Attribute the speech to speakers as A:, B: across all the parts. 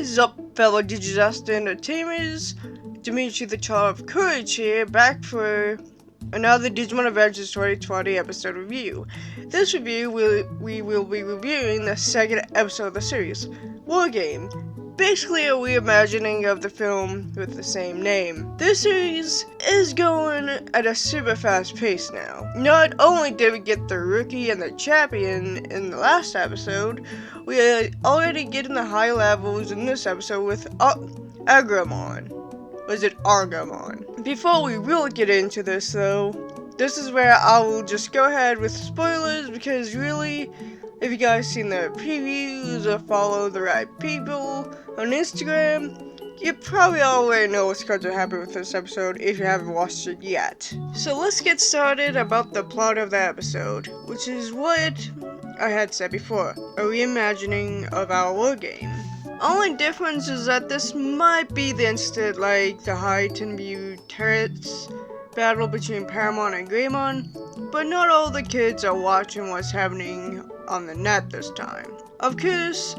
A: is up, fellow Digidisaster entertainers? Dimitri the Child of Courage here, back for another Digimon Adventures 2020 episode review. This review, we will be reviewing the second episode of the series, War Game. Basically a reimagining of the film with the same name. This series is going at a super fast pace now. Not only did we get the rookie and the champion in the last episode, we are already getting the high levels in this episode with Agramon. Was it Argamon? Before we really get into this though, this is where I will just go ahead with spoilers because really, if you guys seen the previews or follow the right people on Instagram, you probably already know what's going to happen with this episode if you haven't watched it yet. So let's get started about the plot of the episode, which is what I had said before, a reimagining of our war game. Only difference is that this might be the instant like the heightened view turrets battle between Paramon and Greymon, but not all the kids are watching what's happening on the net this time. Of course,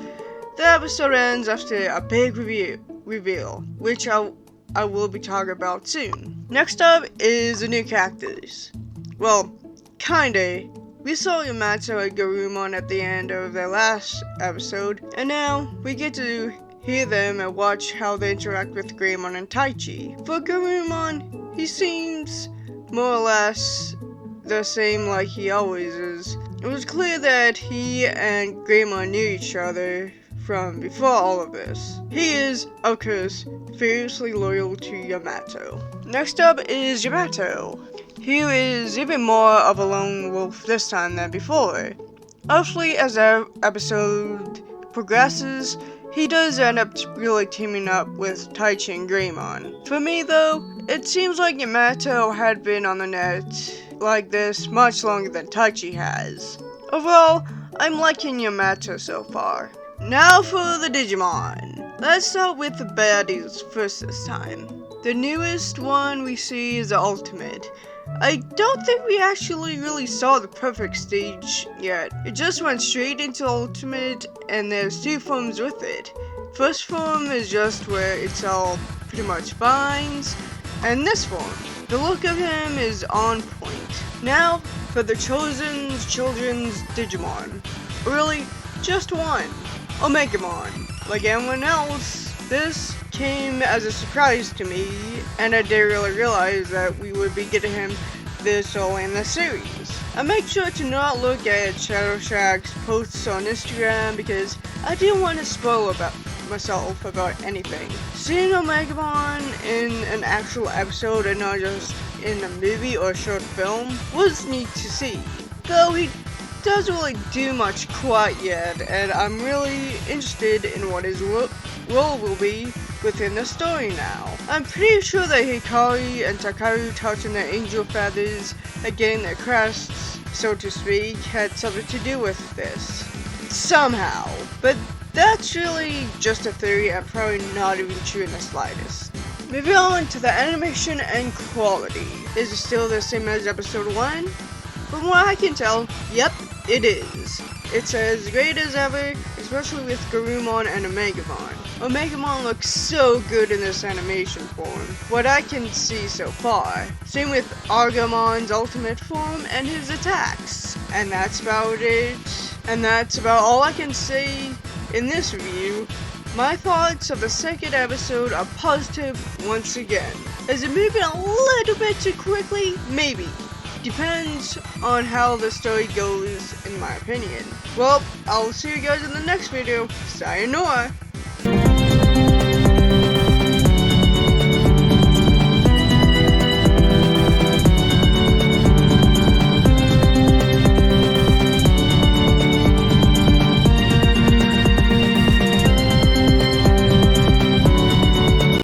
A: the episode ends after a big reveal, which I will be talking about soon. Next up is the new characters. Well, kinda. We saw Yamato and Garurumon at the end of the last episode, and now we get to hear them and watch how they interact with Greymon and Taichi. For Garurumon, he seems more or less the same like he always is. It was clear that he and Greymon knew each other from before all of this. He is, of course, fiercely loyal to Yamato. Next up is Yamato. He is even more of a lone wolf this time than before. Hopefully, as the episode progresses, he does end up really teaming up with Taichi and Greymon. For me though, it seems like Yamato had been on the net like this much longer than Taichi has. Overall, I'm liking Yamato so far. Now for the Digimon. Let's start with the baddies first this time. The newest one we see is the Ultimate. I don't think we actually really saw the perfect stage yet. It just went straight into Ultimate and there's two forms with it. First form is just where it's all pretty much binds, and this form, the look of him is on point. Now for the children's Digimon. Really, just one. Omegamon. Like everyone else, this came as a surprise to me, and I didn't really realize that we would be getting him this early in the series. I make sure to not look at Shadow Shack's posts on Instagram because I didn't want to spoil myself about anything. Seeing Omegamon in an actual episode and not just in a movie or short film was neat to see, though he doesn't really do much quite yet, and I'm really interested in what his role will be within the story now. I'm pretty sure that Hikari and Takaru touching their angel feathers and getting their crests, so to speak, had something to do with this. Somehow. But that's really just a theory and probably not even true in the slightest. Moving on to the animation and quality. Is it still the same as episode 1? From what I can tell, yep, it is. It's as great as ever, especially with Garurumon and Omegamon. Omegamon looks so good in this animation form, what I can see so far. Same with Argamon's ultimate form and his attacks. And that's about it. And that's about all I can say in this review. My thoughts of the second episode are positive once again. Is it moving a little bit too quickly? Maybe. Depends on how the story goes, in my opinion. Well, I'll see you guys in the next video. Sayonara!